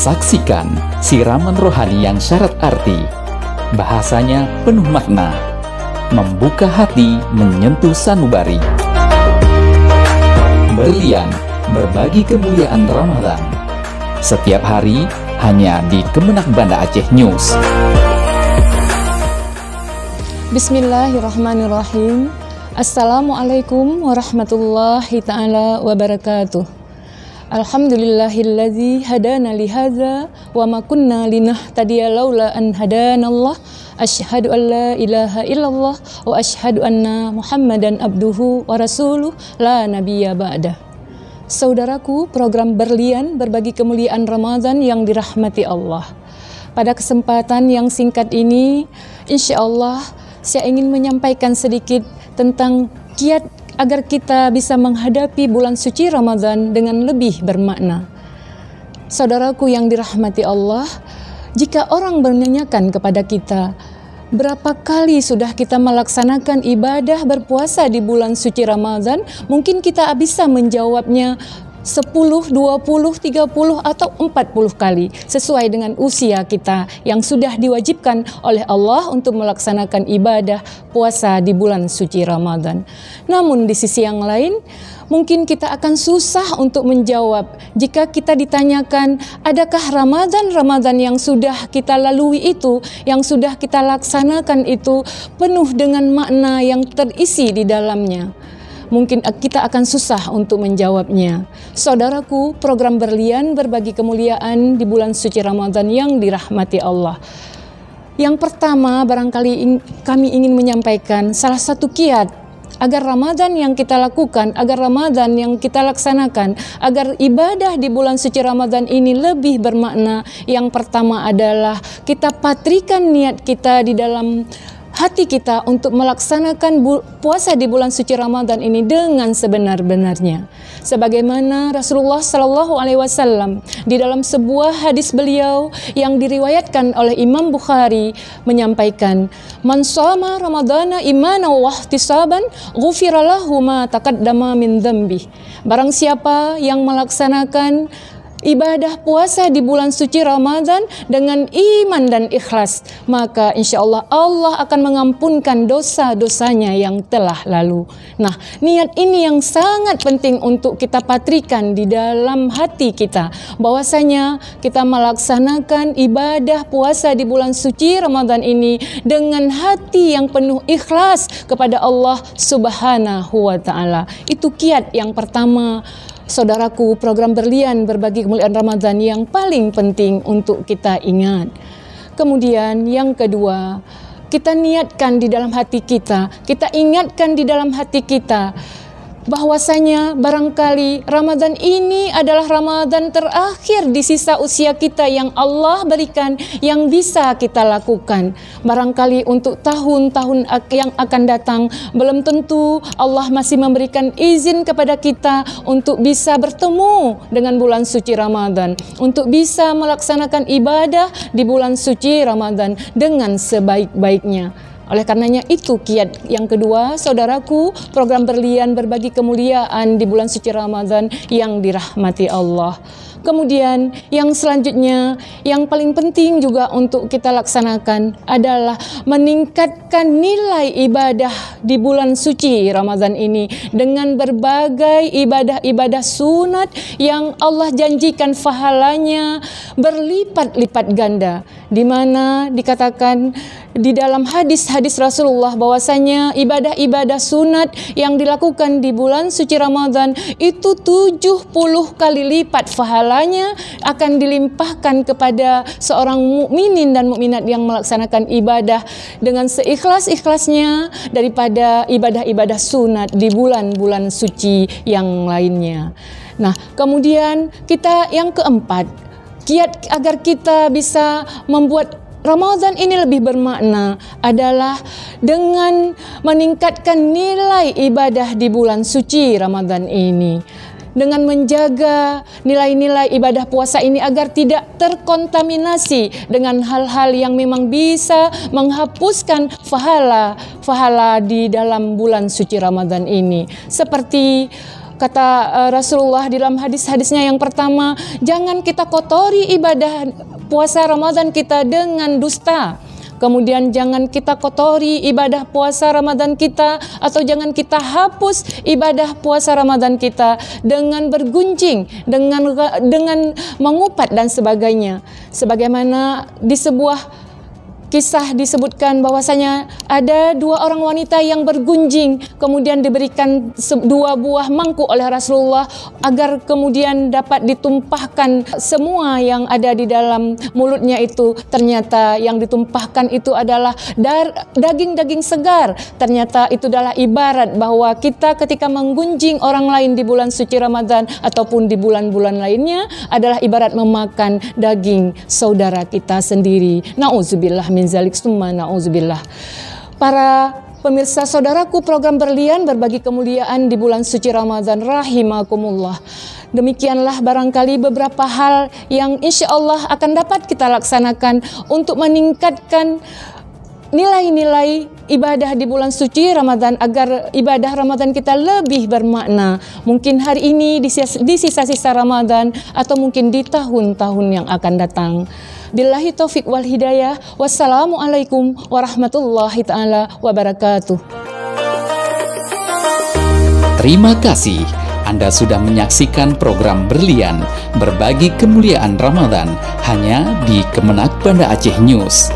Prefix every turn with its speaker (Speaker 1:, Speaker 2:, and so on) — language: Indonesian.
Speaker 1: Saksikan siraman rohani yang syarat arti, bahasanya penuh makna, membuka hati menyentuh sanubari. Berlian, berbagi kemuliaan Ramadan. Setiap hari hanya di Kemenak Banda Aceh News.
Speaker 2: Bismillahirrahmanirrahim. Assalamualaikum warahmatullahi ta'ala wabarakatuh. Alhamdulillahilladzi hadana lihadza wa ma kunna linahtadiya laula an hadanallah. Asyhadu an la ilaha illallah wa asyhadu anna Muhammadan abduhu wa rasuluh la nabiyya ba'dah. Saudaraku, program Berlian berbagi kemuliaan Ramadan yang dirahmati Allah. Pada kesempatan yang singkat ini, insya Allah saya ingin menyampaikan sedikit tentang kiat agar kita bisa menghadapi bulan suci Ramadan dengan lebih bermakna. Saudaraku yang dirahmati Allah, jika orang menanyakan kepada kita, berapa kali sudah kita melaksanakan ibadah berpuasa di bulan suci Ramadan, mungkin kita bisa menjawabnya 10, 20, 30 atau 40 kali sesuai dengan usia kita yang sudah diwajibkan oleh Allah untuk melaksanakan ibadah puasa di bulan suci Ramadan. Namun di sisi yang lain, mungkin kita akan susah untuk menjawab jika kita ditanyakan, adakah Ramadan yang sudah kita lalui itu, yang sudah kita laksanakan itu penuh dengan makna yang terisi di dalamnya. Mungkin kita akan susah untuk menjawabnya. Saudaraku, program Berlian berbagi kemuliaan di bulan suci Ramadan yang dirahmati Allah. Yang pertama, barangkali kami ingin menyampaikan salah satu kiat agar Ramadan yang kita lakukan, agar Ramadan yang kita laksanakan, agar ibadah di bulan suci Ramadan ini lebih bermakna. Yang pertama adalah kita patrikan niat kita di dalam hati kita untuk melaksanakan puasa di bulan suci Ramadan ini dengan sebenar-benarnya. Sebagaimana Rasulullah Shallallahu Alaihi Wasallam di dalam sebuah hadis beliau yang diriwayatkan oleh Imam Bukhari menyampaikan, "Man shoma Ramadana imanan wa ihtisaban, ghufira lahu ma taqaddama min dzambi." Barang siapa yang melaksanakan ibadah puasa di bulan suci Ramadan dengan iman dan ikhlas, maka insya Allah Allah akan mengampunkan dosa-dosanya yang telah lalu. Nah, niat ini yang sangat penting untuk kita patrikan di dalam hati kita, bahwasanya kita melaksanakan ibadah puasa di bulan suci Ramadan ini dengan hati yang penuh ikhlas kepada Allah Subhanahu wa Ta'ala. Itu kiat yang pertama. Saudaraku, program Berlian berbagi kemuliaan Ramadan yang paling penting untuk kita ingat. Kemudian yang kedua, kita niatkan di dalam hati kita, kita ingatkan di dalam hati kita bahwasanya barangkali Ramadan ini adalah Ramadan terakhir di sisa usia kita yang Allah berikan, yang bisa kita lakukan. Barangkali untuk tahun-tahun yang akan datang belum tentu Allah masih memberikan izin kepada kita untuk bisa bertemu dengan bulan suci Ramadan, untuk bisa melaksanakan ibadah di bulan suci Ramadan dengan sebaik-baiknya. Oleh karenanya itu kiat yang kedua, saudaraku, program Berlian berbagi kemuliaan di bulan suci Ramadan yang dirahmati Allah. Kemudian yang selanjutnya, yang paling penting juga untuk kita laksanakan adalah meningkatkan nilai ibadah di bulan suci Ramadan ini dengan berbagai ibadah-ibadah sunat yang Allah janjikan pahalanya berlipat-lipat ganda, di mana dikatakan di dalam hadis-hadis Rasulullah bahwasanya ibadah-ibadah sunat yang dilakukan di bulan suci Ramadan itu 70 kali lipat pahalanya akan dilimpahkan kepada seorang mukminin dan mukminat yang melaksanakan ibadah dengan seikhlas-ikhlasnya daripada ibadah-ibadah sunat di bulan-bulan suci yang lainnya. Nah, kemudian kita yang keempat, kiat agar kita bisa membuat Ramadan ini lebih bermakna adalah dengan meningkatkan nilai ibadah di bulan suci Ramadan ini. Dengan menjaga nilai-nilai ibadah puasa ini agar tidak terkontaminasi dengan hal-hal yang memang bisa menghapuskan pahala di dalam bulan suci Ramadan ini. Seperti kata Rasulullah di dalam hadis-hadisnya yang pertama, jangan kita kotori ibadah puasa Ramadan kita dengan dusta. Kemudian jangan kita kotori ibadah puasa Ramadan kita, atau jangan kita hapus ibadah puasa Ramadan kita dengan bergunjing, dengan mengupat dan sebagainya. Sebagaimana di sebuah kisah disebutkan bahwasanya ada 2 orang wanita yang bergunjing, kemudian diberikan 2 buah mangkuk oleh Rasulullah agar kemudian dapat ditumpahkan semua yang ada di dalam mulutnya itu. Ternyata yang ditumpahkan itu adalah daging-daging segar. Ternyata itu adalah ibarat bahwa kita ketika menggunjing orang lain di bulan suci Ramadan ataupun di bulan-bulan lainnya adalah ibarat memakan daging saudara kita sendiri. Nauzubillah min zalik summa na'udzubillah. Para pemirsa saudaraku, program Berlian berbagi kemuliaan di bulan suci Ramadan rahimakumullah. Demikianlah barangkali beberapa hal yang insya Allah akan dapat kita laksanakan untuk meningkatkan nilai-nilai ibadah di bulan suci Ramadan agar ibadah Ramadan kita lebih bermakna. Mungkin hari ini di sisa-sisa Ramadan atau mungkin di tahun-tahun yang akan datang. Billahi taufik wal hidayah. Wassalamualaikum warahmatullahi ta'ala wabarakatuh.
Speaker 1: Terima kasih. Anda sudah menyaksikan program Berlian, berbagi kemuliaan Ramadan, hanya di Kemenak Banda Aceh News.